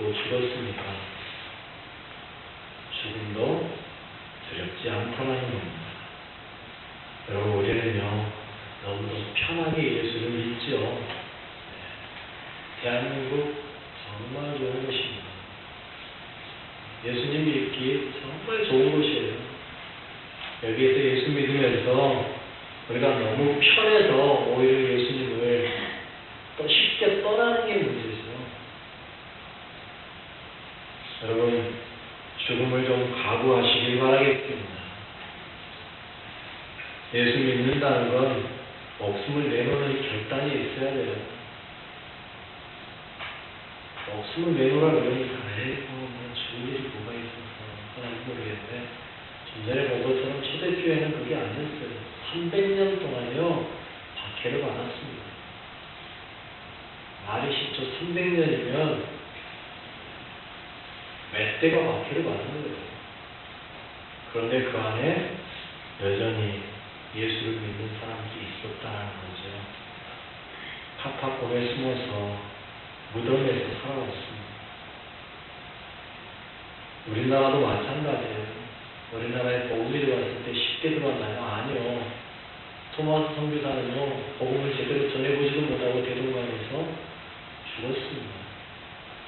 믿고 죽었습니다. 죽음도 두렵지 않다는 겁니다. 여러분, 우리는요 너무도 편하게 예수를 믿죠. 대한민국 정말 좋은 곳입니다. 예수님 믿기 정말 좋은 곳이에요. 여기에서 예수 믿으면서 우리가 너무 편해서 오히려 예수님을 또 쉽게 떠나는 게 문제죠. 여러분, 죽음을 좀 각오하시길 바라겠습니다. 예수 믿는다는 건 목숨을 내놓는 결단이 있어야 돼요. 목숨을 내놓으라 그러니까 죽을 일이 뭐가 있어서 하나님 모르겠는데, 좀 전에 본 것처럼 초대교회는 그게 아니었어요. 300년 동안요 박해를 받았습니다. 말이 쉽죠. 300년이면 몇 대가 박해를 받는 거예요. 그런데 그 안에 여전히 예수를 믿는 사람들이 있었다는 거죠. 카타콤에 숨어서 무덤에서 살아왔습니다. 우리나라도 마찬가지예요. 우리나라에 복음이 들어왔을 때 쉽게 들어왔나요? 아니요. 토마스 선교사는요 복음을 제대로 전해보지도 못하고 대동강에서 죽었습니다.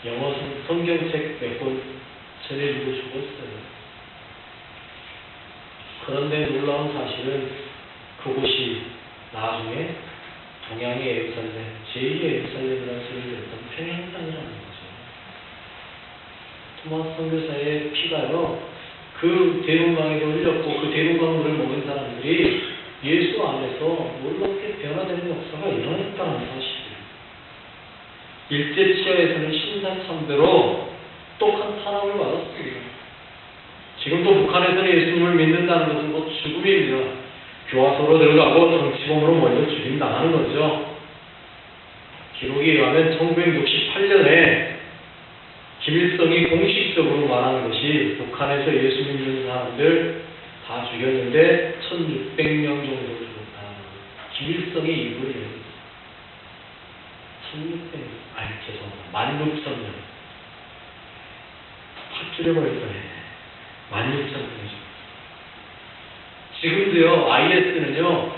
영어 성경책 몇 권 전해주고 죽었어요. 그런데 놀라운 사실은 그곳이 나중에 동양의 예루살렘, 제2의 예루살렘이라는 소리를 듣던 평행산이라는 거죠. 토마스 선교사의 피가요 그 대동강에도 흘렸고 그 대동강물을 먹은 사람들이 예수 안에서 놀랍게 변화되는 역사가 일어났다는 사실이에요. 일제치하에서는 신사참배로 똑똑한 탄압을 받았습니다. 지금도 북한에서는 예수님을 믿는다는 것은 뭐 죽음입니다. 교화소로 들어가고 정치범으로 몰려 죽임당하는 거죠. 기록에 의하면 1968년에 김일성이 공식적으로 말하는 것이 북한에서 예수 믿는 사람들 다 죽였는데 1600명 정도 죽었다. 김일성의 이분이에요. 1600명. 16,000명. 확 줄여버릴 거예요. 16,000명이죠. 지금도요, IS는요,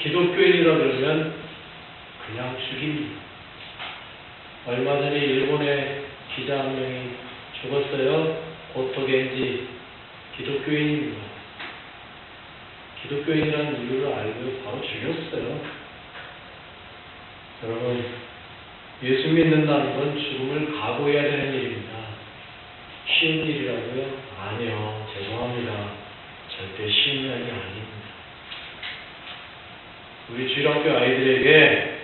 기독교인이라 그러면 그냥 죽입니다. 얼마 전에 일본의 기자 한 명이 죽었어요. 고토겐지 기독교인입니다. 기독교인이라는 이유를 알고 바로 죽였어요. 여러분, 예수 믿는다는 건 죽음을 각오해야 되는 일입니다. 쉬운 일이라고요? 아니요. 죄송합니다. 절대 쉬운 일이 아닙니다. 우리 주일학교 아이들에게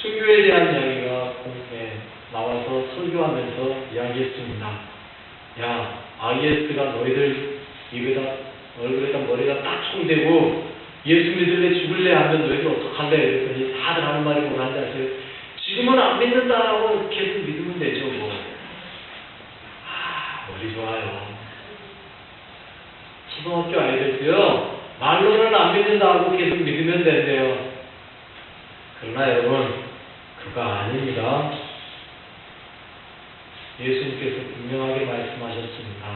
순교에 대한 이야기가 나와서 설교하면서 이야기했습니다. 야, IS가 너희들 입에다, 얼굴에다, 머리에다 딱 총대고 예수 믿을래 죽을래 하면 너희들 어떡할래? 그랬더니 다들 하는 말이 뭐라는지 아세요? 지금은 안 믿는다고 계속 믿으면 되죠, 뭐. 머리 좋아요. 초등학교 아이들도요, 말로는 안 믿는다고 계속 믿으면 된대요. 그러나 여러분, 그거 아닙니다. 예수님께서 분명하게 말씀하셨습니다.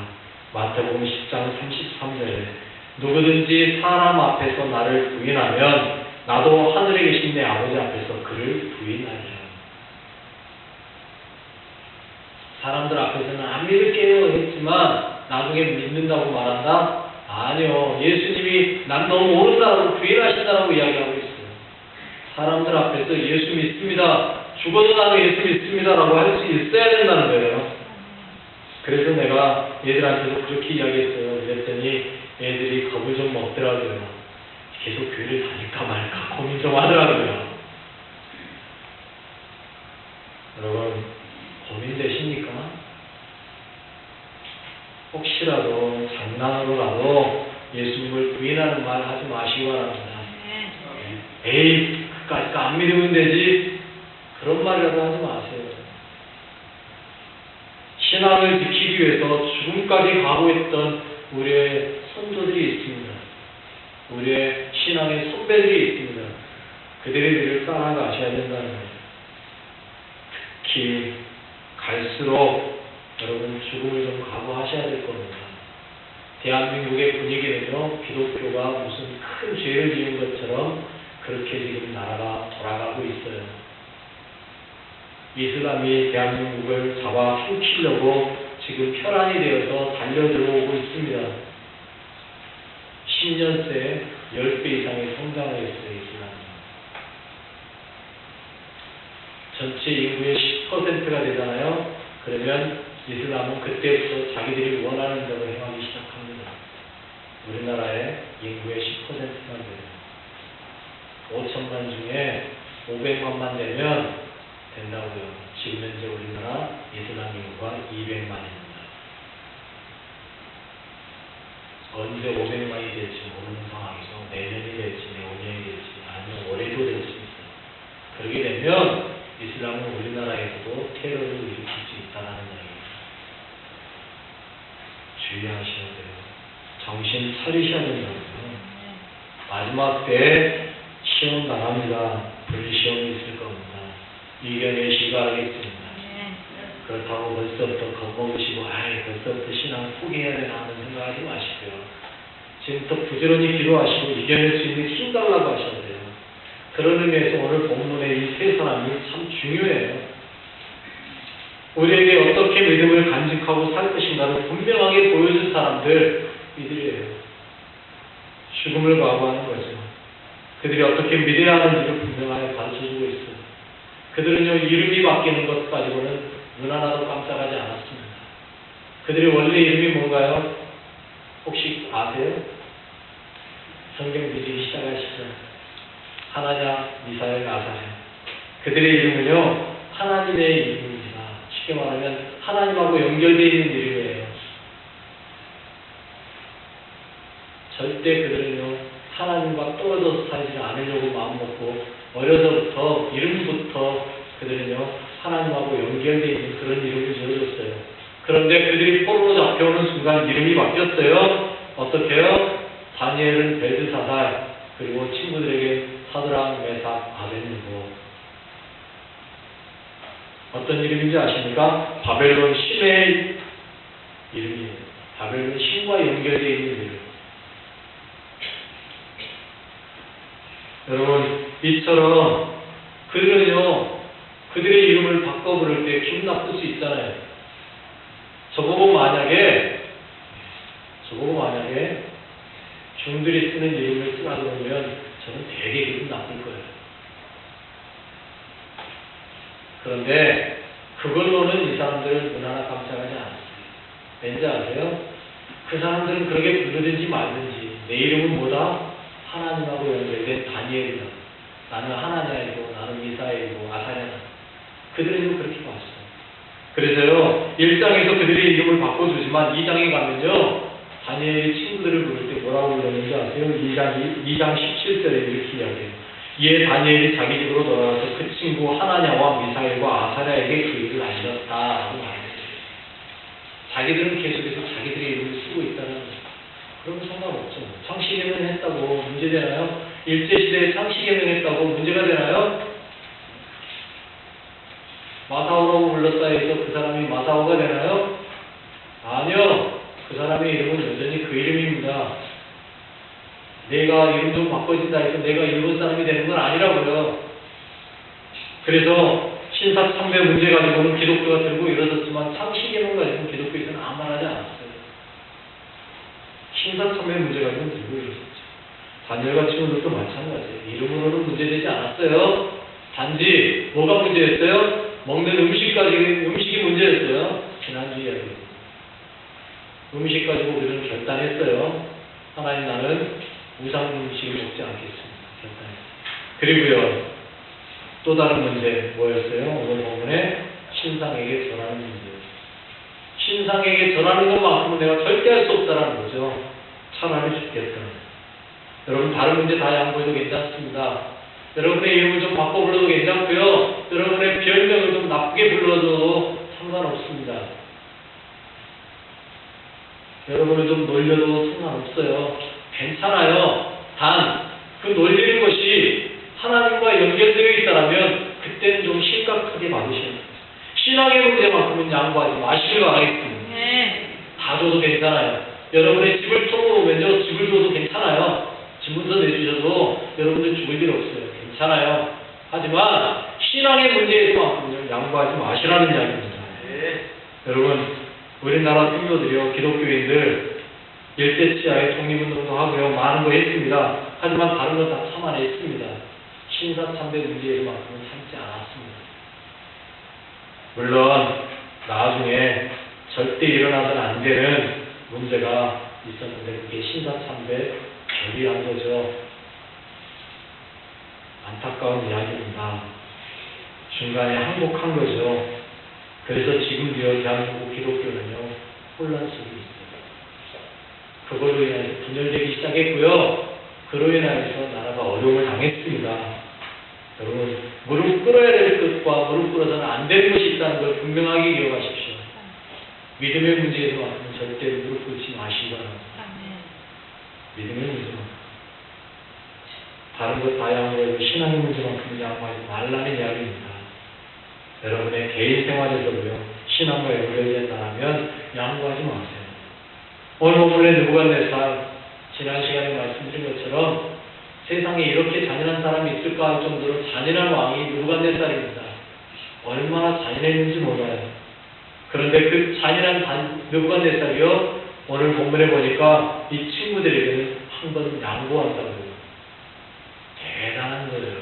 마태복음 10장 33절에 누구든지 사람 앞에서 나를 부인하면 나도 하늘에 계신 내 아버지 앞에서 그를 부인하리라. 사람들 앞에서는 안 믿을게요 했지만 나중에 믿는다고 말한다? 아니요. 예수님이 난 너무 모른다고 부인하신다고 이야기하고 있어요. 사람들 앞에서 예수 믿습니다. 죽어도 나는 예수 믿습니다라고 할 수 있어야 된다는 거예요. 그래서 내가 얘들한테도 그렇게 이야기했어요. 그랬더니 애들이 겁을 좀 먹더라고요. 계속 교회를 다닐까 말까 고민 좀 하더라고요. 여러분, 고민되십니까? 혹시라도 장난으로라도 예수님을 부인하는 말 하지 마시기 바랍니다. 에이, 그까짓 거 안 믿으면 되지. 그런 말이라도 하지 마세요. 신앙을 지키기 위해서 죽음까지 각오했던 우리의 선조들이 있습니다. 우리의 신앙의 선배들이 있습니다. 그들의 길을 따라가셔야 된다는 거예요. 특히 갈수록 여러분 죽음을 좀 각오하셔야 될 겁니다. 대한민국의 분위기는요, 기독교가 무슨 큰 죄를 지은 것처럼 그렇게 지금 나라가 돌아가고 있어요. 이슬람이 대한민국을 잡아 훔치려고 지금 혈안이 되어서 달려들어오고 있습니다. 10년 새 10배 이상의 성장을 했어요, 이슬람이. 전체 인구의 10%가 되잖아요. 그러면 이슬람은 그때부터 자기들이 원하는 대로 행하기 시작합니다. 우리나라의 인구의 10%만 돼요. 5천만 중에 500만만 되면 된다고요. 지금 현재 우리나라 이슬람 인구가 200만입니다. 언제 500만이 될지 모르는 상황에서 내년이 될지 내후년이 될지 아니면 올해도 될 수 있어요. 그렇게 되면 이슬람은 우리나라에서도 테러를 일으킬 수 있다는 이야기입니다. 주의하셔야 돼요. 정신 차리셔야 된다고요. 마지막 때에 시험 나갑니다. 불시험이 있을 겁니다. 이견의 시가 하겠습니다. 그렇다고 벌써부터 겁먹으시고 벌써부터 신앙 포기해야 되나 하는 생각하지 마시고요. 지금부터 부지런히 기도하시고 이겨낼 수 있는 힘 달라고 하셔야 돼요. 그런 의미에서 오늘 본문의 이 세 사람이 참 중요해요. 우리에게 어떻게 믿음을 간직하고 살 것인가를 분명하게 보여준 사람들, 이들이에요. 죽음을 각오하는 거죠. 그들이 어떻게 믿어야 하는지를 분명하게 가르쳐주고 있어요. 그들은요, 이름이 바뀌는 것 가지고는 눈 하나도 깜짝하지 않았습니다. 그들의 원래 이름이 뭔가요? 혹시 아세요? 성경 뒤지기 시작하시죠. 하나냐, 미사엘, 아사랴. 그들의 이름은요, 하나님의 이름입니다. 쉽게 말하면 하나님하고 연결되어 있는 이름이에요. 절대 그들은요, 하나님과 떨어져서 살지 않으려고 마음먹고 어려서부터 이름부터 그들은요, 하나님하고 연결되어 있는 그런 이름을 지어줬어요. 그런데 그들이 포로로 잡혀오는 순간 이름이 바뀌었어요. 어떻게요? 다니엘은 벨드사살, 그리고 친구들에게 사드락, 메삭, 아벳느고. 어떤 이름인지 아십니까? 바벨론 신의 이름이에요. 바벨론 신과 연결되어 있는 이름. 여러분, 이처럼 그들은요, 그들의 이름을 바꿔 부를 때 기분 나쁠 수 있잖아요. 저보고 만약에 중들이 쓰는 이름을 쓰라 그러면 저는 되게 기분 나쁠 거예요. 그런데 그걸로는 이 사람들은 눈 하나 깜짝하지 않았어요. 왠지 아세요? 그 사람들은 그렇게 부르든지 말든지 내 이름은 뭐다? 하나님하고 연결된 다니엘이다. 나는 하나냐이고 나는 미사엘이고 아사랴다. 그들은 그렇게 봤어요. 그래서요, 1장에서 그들의 이름을 바꿔주지만 2장에 가면요, 다니엘의 친구들을 부를 때 뭐라고 불렀는지 아세요? 2장 17절에 이렇게 이야기해요. 이에 다니엘이 자기 집으로 돌아가서 그 친구 하나냐와 미사엘과 아사랴에게 그 일을 알렸다라고 말했어요. 자기들은 계속해서 자기들의 이름을 쓰고 있다는 거죠. 그러면 상관없죠. 창시개명 했다고 문제 되나요? 일제시대에 창시개명 했다고 문제가 되나요? 마사오라고 불렀다 해서 그 사람이 마사오가 되나요? 아니요. 그 사람의 이름은 여전히 그 이름입니다. 내가 이름 좀 바꿔진다 해서 내가 일본 사람이 되는 건 아니라고요. 그래서 신사참배 문제 가지고는 기독교가 들고 일어섰지만 창시개명 가지고는 기독교에서는 아무 말 하지 않았어요. 신사참배 문제 가지고는 들고 일어섰죠. 다니엘과 친구들도 마찬가지예요. 이름으로는 문제되지 않았어요. 단지 뭐가 문제였어요? 먹는 음식이 문제였어요. 지난주 이야기입니다. 음식 가지고 우리는 결단했어요. 하나님, 나는 우상 음식을 먹지 않겠습니다. 결단했어요. 그리고요, 또 다른 문제 뭐였어요? 오늘 본문에 신상에게 절하는 문제였어요. 신상에게 절하는 것만큼은 내가 절대 할 수 없다는 거죠. 차라리 죽겠다. 여러분, 다른 문제 다 양보해도 괜찮습니다. 여러분의 이름을 좀 바꿔 불러도 괜찮고요. 여러분의 별명을 좀 나쁘게 불러도 상관없습니다. 여러분을 좀 놀려도 상관없어요. 괜찮아요. 단, 그 놀리는 것이 하나님과 연결되어 있다면 그때는 좀 심각하게 받으셔야 돼요. 신앙의 문제만큼은 양보하지 마시길 바라겠습니다. 다 줘도 괜찮아요. 여러분의 집을 쳐보면요, 집을 줘도 괜찮아요. 집문서 내주셔도 여러분들 죽을 일 없어요. 괜찮아요. 하지만 신앙의 문제에서만큼은 양보하지 마시라는 이야기입니다. 여러분, 우리나라 성도들이요, 기독교인들 일제치하에 독립운동도 하고요, 많은 거 했습니다. 하지만 다른 건 다 참아냈습니다. 신사참배 문제에서만큼은 참지 않았습니다. 물론 나중에 절대 일어나서는 안 되는 문제가 있었는데 그게 신사참배 결의한 거죠. 안타까운 이야기입니다. 중간에 항복한 거죠. 그래서 지금도요, 대한민국 기독교는요, 혼란 속에 있어요. 그걸로 인해서 분열되기 시작했고요. 그로 인해서 나라가 어려움을 당했습니다. 여러분, 무릎 꿇어야 될 것과 무릎 꿇어서는 안 되는 것이 있다는 걸 분명하게 기억하십시오. 믿음의 문제에서만큼은 절대 무릎 꿇지 마시기 바랍니다. 믿음의 문제만큼. 다른 것 다 양보해도 신앙의 문제만큼은 양보하지 말라는 이야기입니다. 여러분의 개인 생활에서도요, 신앙과 연결된다면 양보하지 마세요. 오늘 본문의 느부갓네살, 지난 시간에 말씀드린 것처럼 세상에 이렇게 잔인한 사람이 있을까 할 정도로 잔인한 왕이 느부갓네살입니다. 얼마나 잔인했는지 몰라요. 그런데 그 잔인한 느부갓네살이요, 오늘 본문에 보니까 이 친구들에게는 한 번 양보한다고요. 대단한 거예요.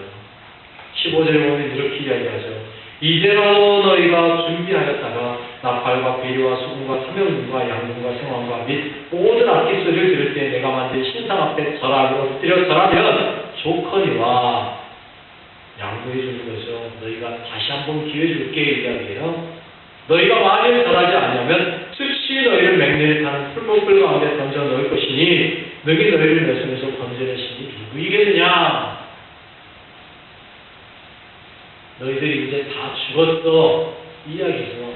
15절에 보면 이렇게 이야기하죠. 이제로 너희가 준비하였다가 나팔과 비리와 수금과 사명금과 양금과 생황과 및 모든 악기 소리를 들을 때 내가 만든 신상 앞에 엎드려 절하면 좋거니와. 양보해 주는 거죠. 너희가 다시 한번 기회 줄게 이야기해요. 너희가 만일 절하지 않으면 즉시 너희를 맹렬히 타는 풀목불 가운데 던져 넣을 것이니 너희 너희를 내 손에서 건져내시니 누구이겠느냐. 너희들이 이제 다 죽었어 이야기죠.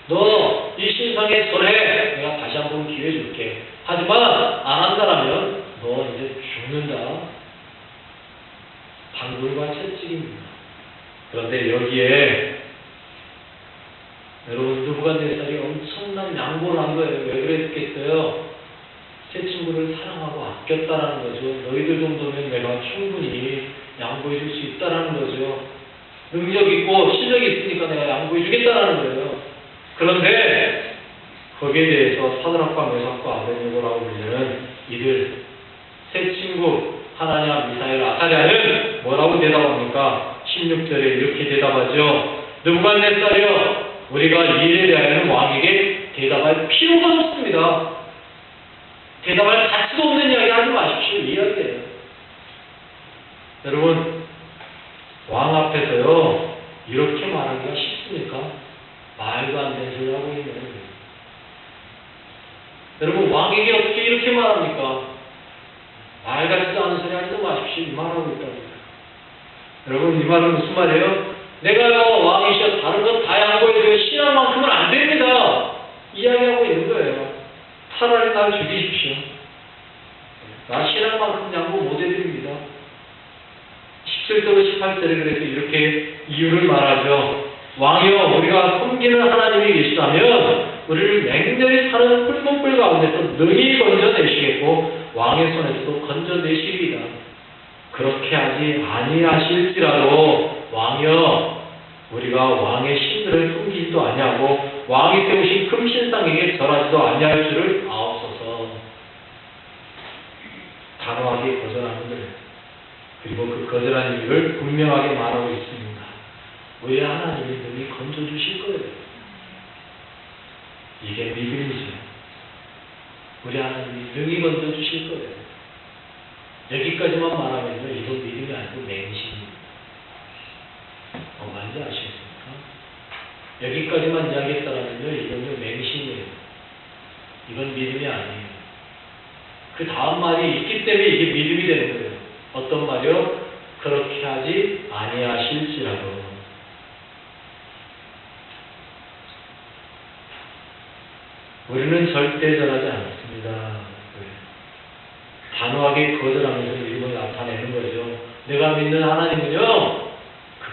너 이 신상에 절해. 내가 다시 한번 기회 줄게. 하지만 안 한다라면 너 이제 죽는다. 방불과 채찍입니다. 그런데 여기에 여러분, 느부갓네살이 엄청난 양보를 한 거예요. 왜 그랬겠어요? 새 친구를 사랑하고 아꼈다라는 거죠. 너희들 정도면 내가 충분히 양보해 줄 수 있다라는 거죠. 능력 있고 실력이 있으니까 내가 양보해 주겠다라는 거예요. 그런데 거기에 대해서 사드락과 메삭과 아벳네고라고 불리는 이들 새 친구 하나냐, 미사엘, 아사랴는 뭐라고 대답합니까? 16절에 이렇게 대답하죠. 느부갓네살이여, 우리가 이 일에 대하여는 왕에게 대답할 필요가 없습니다. 대답할 가치도 없는 이야기 하지 마십시오. 이 이야기예요. 여러분, 왕 앞에서요, 이렇게 말하기가 쉽습니까? 말도 안 되는 소리 하고 있는 거예요. 여러분, 왕에게 어떻게 이렇게 말합니까? 말 같지도 않은 소리 하지도 마십시오. 이 말하고 있답니다. 여러분, 이 말은 무슨 말이에요? 내가요, 왕이시여 다른 것 다 양보해도 신앙만큼은 안 됩니다. 이야기하고 있는 거예요. 차라리 날 죽이십시오. 나 신앙만큼 양보 못 해드립니다. 17절로 18절에 그래서 이렇게 이유를 말하죠. 왕이여, 우리가 섬기는 하나님이 계시다면 우리를 맹렬히 타는 풀목불 가운데서 능히 건져내시겠고 왕의 손에서도 건져내시리이다. 그렇게 하지 아니하실지라도 왕이여, 우리가 왕의 신들을 숨기지도 아니하고 왕이 세우신 금신상에게 절하지도 아니할 줄을 아옵소서. 단호하게 거절하는 거예요. 그리고 그 거절하는 이유를 분명하게 말하고 있습니다. 우리 하나님이 능히 건져주실 거예요. 이게 믿음이죠. 우리 하나님이 능히 건져주실 거예요. 여기까지만 말하면요, 이건 믿음이 아니고 맹신입니다. 뭔지 아시겠습니까? 여기까지만 이야기했다라면요, 이건요, 맹신이에요. 이건 믿음이 아니에요. 그 다음 말이 있기 때문에 이게 믿음이 되는 거예요. 어떤 말이요? 그렇게 하지 아니하실지라도. 우리는 절대 절하지 않습니다. 단호하게 거절하면서 믿음을 나타내는 거죠. 내가 믿는 하나님은요,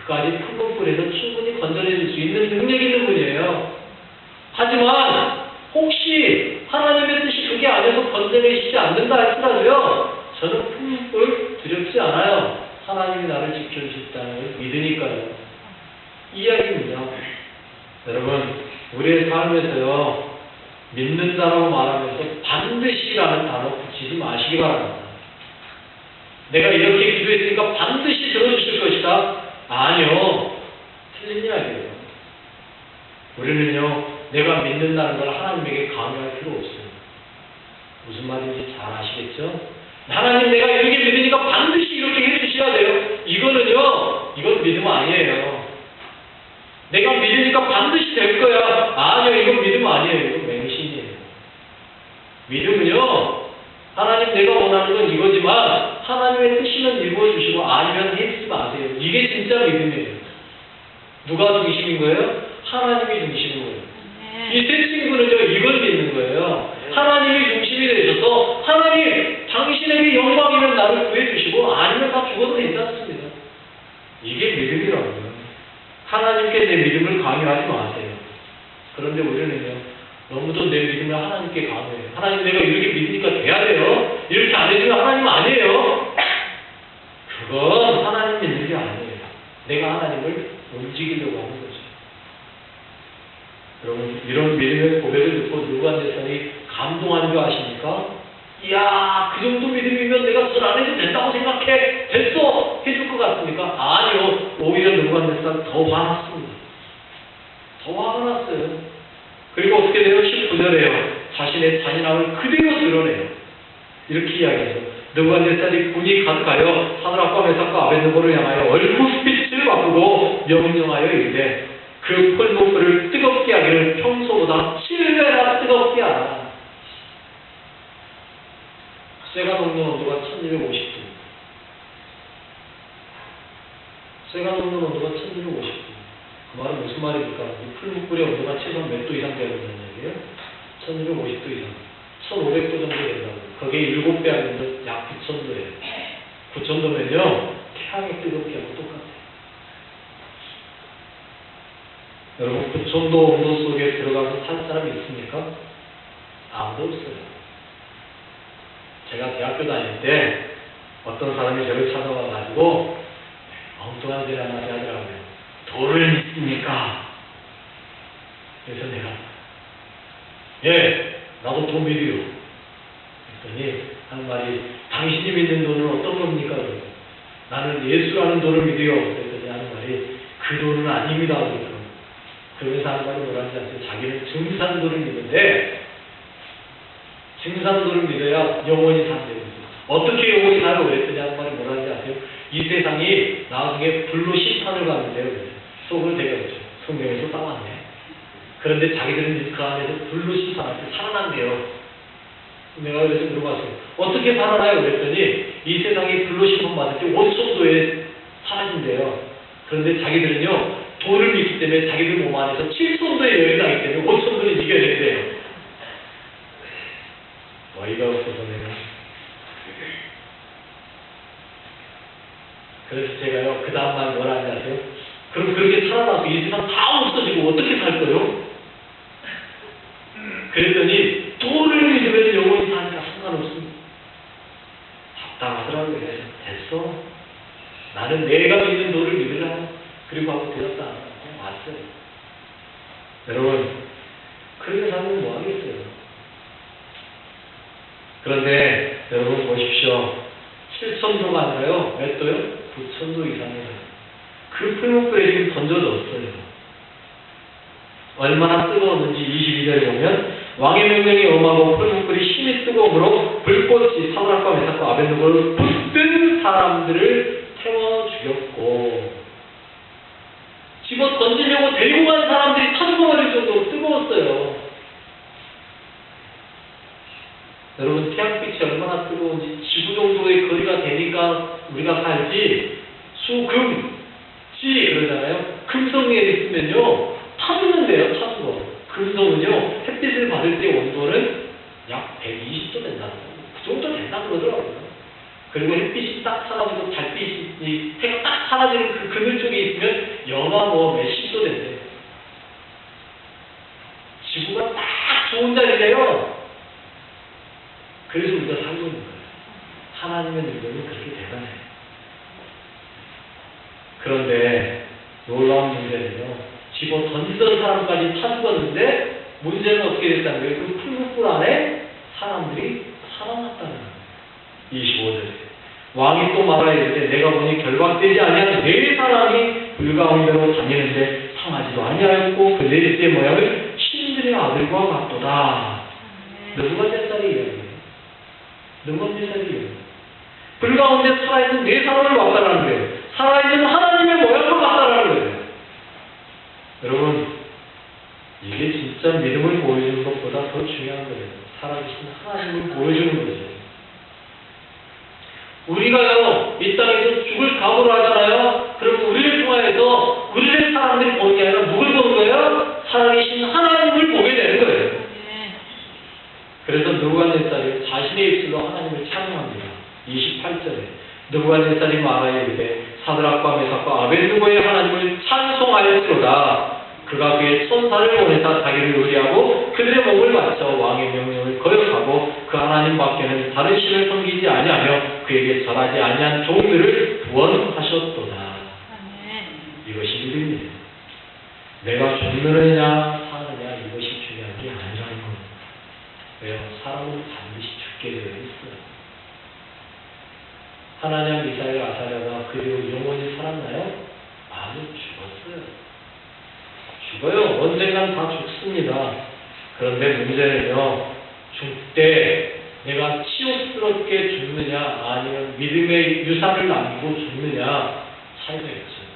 그까지 풀무불에서 충분히 건져내줄 수 있는 능력이 있는 분이에요. 하지만 혹시 하나님의 뜻이 그게 아니어서 건져내시지 않는다 할지라도요, 저는 풀무불 두렵지 않아요. 하나님이 나를 지켜주셨다는 걸 믿으니까요. 이 이야기입니다. 여러분, 우리의 삶에서요, 믿는다라고 말하면서 반드시라는 단어 붙이지 마시기 바랍니다. 내가 이렇게 기도했으니까 반드시 들어주실 것이다. 아니요. 틀린 이야기예요. 우리는요, 내가 믿는다는 걸 하나님에게 강요할 필요 없어요. 무슨 말인지 잘 아시겠죠? 하나님 내가 이렇게 믿으니까 반드시 이렇게 해주셔야 돼요. 이건 믿음 아니에요. 내가 믿으니까 반드시 될 거야. 아니요, 이건 믿음 아니에요. 이건 맹신이에요. 믿음은요, 하나님 내가 원하는 건 이거지만 하나님의 뜻이면 이루어주시고 아니면 해주지 마세요. 이게 진짜 믿음이에요. 누가 중심인 거예요? 하나님이 중심인 거예요. 이 세 친구는요, 이걸 믿는 거예요. 하나님이 중심이 되셔서 하나님 당신에게 영광이면 나를 구해주시고 아니면 다 죽어도 괜찮습니다. 이게 믿음이라고요. 하나님께 내 믿음을 강요하지 마세요. 그런데 우리는요, 너무도 내 믿음을 하나님께 강요해요. 하나님 내가 이렇게 믿으니까 돼야 돼요. 이렇게 안 해주면 하나님 아니에요. 그건 하나님 믿는 게 아니에요. 내가 하나님을 움직이려고 하는 거죠. 여러분, 이런 믿음의 고백을 듣고 느부갓네살이 감동한 줄 아십니까? 이야, 그 정도 믿음이면 내가 술 안 해도 된다고 생각해. 됐어! 해줄 것 같습니까? 아니요. 오히려 느부갓네살 더 화났습니다. 더 화가 났어요. 그리고 어떻게 돼요? 19절에요. 자신의 잔인함을 그대로 드러내요. 이렇게 이야기해요. 느부갓네살이 분이 가득하여 사드락과 메삭과 아벳느고를 향하여 얼굴빛을 바꾸고 명령하여 이르되 그 풀무불을 뜨겁게 하기를 평소보다 7배나 뜨겁게 하라. 쇠가 녹는 온도가 1250도. 쇠가 녹는 온도가 1250도. 그 말은 무슨 말입니까? 이 풀무불의 온도가 최소한 몇 도 이상 되어야 된다는 얘기예요? 1250도 이상. 1500도 정도 된다고. 거기에 7배 아니면 약 9000도예요. 9000도면요, 태양이 뜨겁게 하고 똑같아요. 여러분, 9000도 온도 속에 들어가서 살 사람이 있습니까? 아무도 없어요. 제가 대학교 다닐 때 어떤 사람이 저를 찾아와가지고 엉뚱한 소리 하나 하더라고요. 돌을 믿습니까? 그래서 내가 예, 나도 돈 믿어요. 그랬더니 한 말이 당신이 믿는 돈은 어떤 겁니까? 나는 예수라는 돈을 믿어요. 그랬더니 하는 말이 그 돈은 아닙니다. 그러면서 한 말이 뭐라는지 아세요? 자기는 증산도를 믿는데 증산도를 믿어야 영원히 산대요. 어떻게 영원히 살아요? 그랬더니 한 말이 뭐라는지 아세요? 이 세상이 나중에 불로 심판을 받는데요. 속을 대가죠. 성경에서 따왔네. 그런데 자기들은 그 안에서 불로 심판할 때 살아난대요. 내가 그래서 물어봤어요. 어떻게 살아나요? 그랬더니 이 세상이 불로 심판받을 때 5천도에 사라진대요. 그런데 자기들은요, 돌을 믿기 때문에 자기들 몸 안에서 7천도에 여행이 나기 때문에 5천도를 이겨야 된대요. 어이가 없어서 내가. 그래서 제가요, 그 다음날 뭐라 하지 아세요? 그럼 그렇게 살아나서 이 세상 다 없어지고 어떻게 살 거요? 그랬더니 돌을 믿으면 영원히 사니까 상관없습니다. 답답하더라고요. 됐어. 나는 내가 믿는 돌을 믿으라. 그리고 하고 대답도 안 하고 왔어요. 여러분, 그렇게 살면 뭐 하겠어요? 그런데 여러분 보십시오. 7천도가 아니라요. 몇 도요? 9천도 이상이에요. 그 풀무불에 지금 던져졌어요. 얼마나 뜨거웠는지 22절에 보면 왕의 명령이 엄하고 풀무불이 심히 뜨거움으로 불꽃이 사드락과 메삭과 아벳느고를 붙든 사람들을 태워 죽였고 집어 던지려고 데리고 간 사람들이 타 죽어버릴 정도로 뜨거웠어요. 여러분, 태양빛이 얼마나 뜨거운지 지구 정도의 거리가 되니까 우리가 살지 수금, 지 그러잖아요. 금성에 있으면요 타 죽는데요. 타 죽어. 금성은요 햇빛을 받을 때 온도는 약 120도 된다고. 그 정도 된다 그러더라고요. 그리고 햇빛이 딱 사라지고 달빛이 해가 딱 사라지는 그 그늘 쪽에 있으면 영하 뭐 몇십도 된대. 지구가 딱 좋은 자리래요. 그래서 우리가 살고 있는 거예요. 하나님의 능력은 그렇게 대단해요. 그런데 놀라운 문제는요. 집어 던지던 사람까지 타 죽었는데 문제는 어떻게 됐다는 거예요? 그 풀무불 안에 사람들이 살아났다는 거예요. 25절에 왕이 또 말하여 이르되 내가 보니 결박되지 아니한 네 사람이 불 가운데로 다니는데 상하지도 아니하였고 그 넷째 모양을 신들의 아들과 같도다. 누가 몇 살이에요? 누가 몇 살이에요? 불 가운데 살아있는 네 사람을 봤다는 거예요. 살아있는 하나님의 모양을 봤다는 거예요. 여러분, 이게 진짜 믿음을 보여주는 것보다 더 중요한 거예요. 살아계신 하나님을 보여주는 거죠. 우리가요, 이 땅에서 죽을 각오를 하잖아요. 그럼 우리를 통하여서 우리를 사람들이 보는 게 아니라 누굴 보는 거예요? 살아계신 하나님을 보게 되는 거예요. 그래서 느부갓네살이 자신의 입술로 하나님을 찬양합니다. 28절에 느부갓네살이 말하여 이르되 사드락과 메삭과 아벳느고의 하나님을 찬송하였으로다. 그가 그의 천사를 보내사 자기를 의뢰하고 그들의 목을 바쳐 왕의 명령을 거역하고 그 하나님 밖에는 다른 신을 섬기지 아니하며 그에게 절하지 아니한 종들을 구원하셨도다. 이것이 믿음이에요. 내가 죽느냐 사느냐 이것이 중요한 게 아니라는 겁니다. 왜요? 사람은 반드시 죽게 되어 있어요. 하나냐 미사엘 아사랴가 그리고 영원히 살았나요? 아주 죽었어요. 죽어요. 언젠간 다 죽습니다. 그런데 문제는요, 죽되 내가 치욕스럽게 죽느냐 아니면 믿음의 유산을 남기고 죽느냐 차이가 있어요.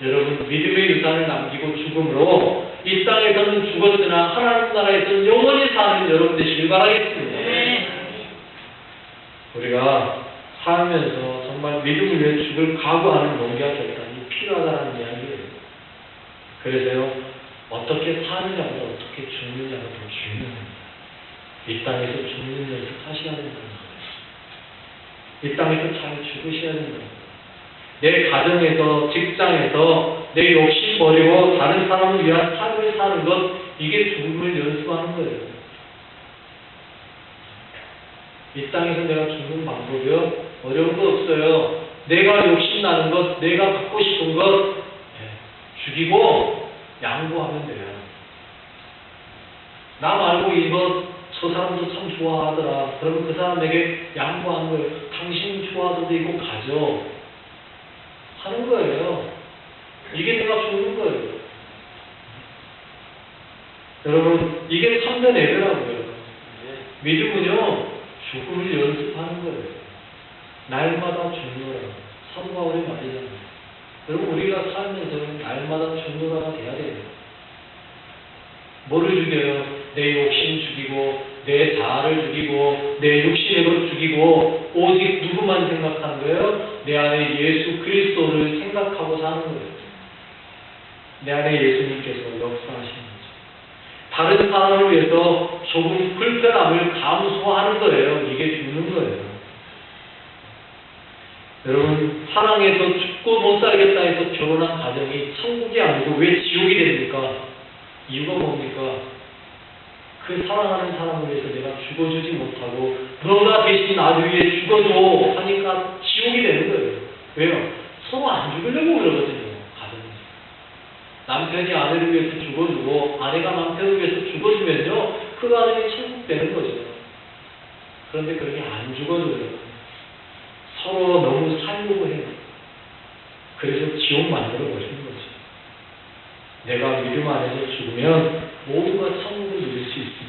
여러분, 믿음의 유산을 남기고 죽음으로 이 땅에서는 죽었으나 하나님 나라에서는 영원히 사는 여러분 되시길 바라겠습니다. 우리가 살면서 정말 믿음을 위해 죽을 각오하는 용기와 결단이 필요하다는 이야기예요. 그래서요, 어떻게 사느냐보다 어떻게 죽느냐가 더 중요합니다. 이 땅에서 죽는 연습 하셔야 된다는 거예요. 이 땅에서 잘 죽으셔야 된다는 거예요. 내 가정에서, 직장에서 내 욕심 버리고 다른 사람을 위한 삶을 사는 것, 이게 죽음을 연습하는 거예요. 이 땅에서 내가 죽는 방법이요? 어려운 거 없어요. 내가 욕심나는 것, 내가 갖고 싶은 것, 죽이고 양보하면 돼요. 나 말고 이거 저 사람도 참 좋아하더라. 그러면 그 사람에게 양보하는 거예요. 당신 좋아하도 이거 가져. 하는 거예요. 이게 내가 죽는 거예요. 여러분, 이게 참된 애들하고요. 믿음은요, 죽음을 연습하는 거예요. 날마다 죽노라. 사도 바울의 말이잖아요. 여러분, 우리가 살면서 날마다 죽노라가 돼야 돼요. 뭐를 죽여요? 내 욕심 죽이고, 내 자아를 죽이고, 내 육신의 것 죽이고, 오직 누구만 생각하는 거예요? 내 안에 예수 그리스도를 생각하고 사는 거예요. 내 안에 예수님께서 역사하시는 거죠. 다른 사람을 위해서 조금 불편함을 감수하는 거예요. 이게 죽는 거예요. 여러분, 사랑해서 죽고 못 살겠다 해서 결혼한 가정이 천국이 아니고 왜 지옥이 됩니까? 이유가 뭡니까? 그 사랑하는 사람을 위해서 내가 죽어주지 못하고 너가 대신 나를 위해 죽어줘 하니까 지옥이 되는 거예요. 왜요? 서로 안 죽으려고 그러거든요. 가정이. 남편이 아내를 위해서 죽어주고 아내가 남편을 위해서 죽어주면요, 그 가정이 천국 되는 거죠. 그런데 그렇게 안 죽어줘요. 서로 너무 살려고 해요. 그래서 지옥 만들어 버리는 거죠. 내가 믿음 안에서 죽으면 모두가 천국을 누릴 수 있습니다.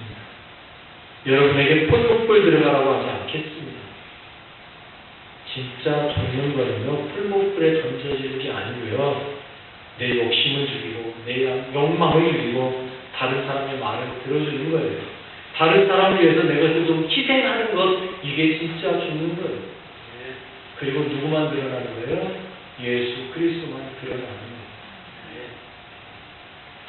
여러분에게 풀목불 들어가라고 하지 않겠습니다. 진짜 죽는 거는요, 풀목불에 던져지는 게 아니고요, 내 욕심을 죽이고 내 욕망을 죽이고 다른 사람의 말을 들어주는 거예요. 다른 사람을 위해서 내 것을 좀 희생하는 것, 이게 진짜 죽는 거예요. 그리고 누구만 드러나는 거예요? 예수 그리스도만 드러나는 거예요.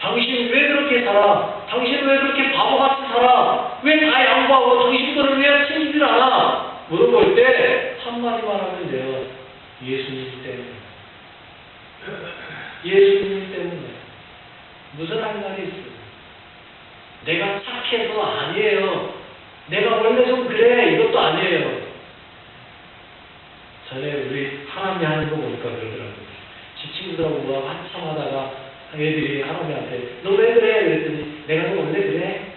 당신 왜 그렇게 살아? 당신 왜 그렇게 바보같이 살아? 왜 다 양보하고 당신 거를 왜 챙기질 않아? 물어볼 때 한마디만 하면 돼요. 예수님 때문에. 예수님 때문에. 무슨 할 말이 있어요? 내가 착해서 아니에요. 내가 원래 좀 그래. 이것도 아니에요. 전에 우리 하나님 하는 거 보니까 그러더라고요. 집 친구들하고 뭐 한참 하다가 애들이 하나님한테 너 왜 그래? 그랬더니 내가 너 원래 그래?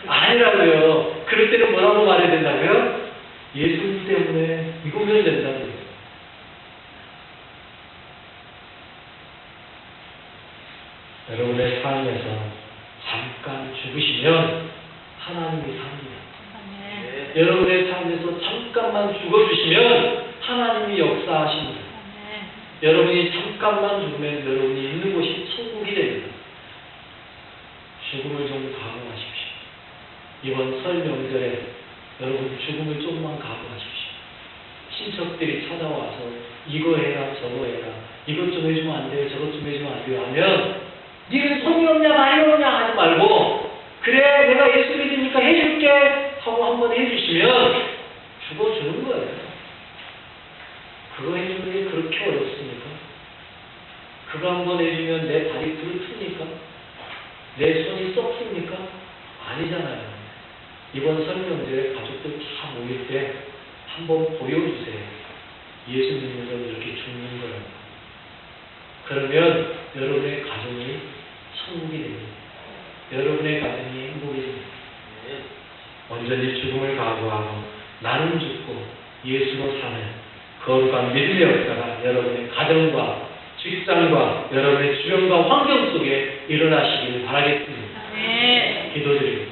아니라고요. 그럴 때는 뭐라고 말해야 된다고요? 예수님 때문에 이거면 된다고요. 여러분의 삶에서 잠깐 죽으시면 하나님이 삽니다. 아멘. 여러분의 삶에서 잠깐만 죽어주시면 하나님이 역사하십니다. 아멘. 여러분이 잠깐만 죽으면 여러분이 있는 곳이 천국이 됩니다. 죽음을 좀 각오하십시오. 이번 설 명절에 여러분 죽음을 조금만 각오하십시오. 친척들이 찾아와서 이거 해라 저거 해라 이것 좀 해주면 안 돼요 저것 좀 해주면 안 돼요 하면 니는 손이 없냐 많이 없냐 하지 말고 그래 내가 예수 믿으니까 해줄게 하고 한번 해주시면 죽어주는 거예요. 그거 해주는 게 그렇게 어렵습니까? 그거 한번 해주면 내 다리 부르틉니까? 내 손이 썩습니까? 아니잖아요. 이번 설명절에 가족들 다 모일 때 한번 보여주세요. 예수 믿는 건 이렇게 죽는 거예요. 그러면 여러분의 가정이 천국이 됩니다. 여러분의 가정이 행복해집니다. 온전히 죽음을 각오하고 나는 죽고 예수로 사는 거룩한 믿음의 역사가 여러분의 가정과 직장과 여러분의 주변과 환경 속에 일어나시기를 바라겠습니다. 아멘. 기도드립니다.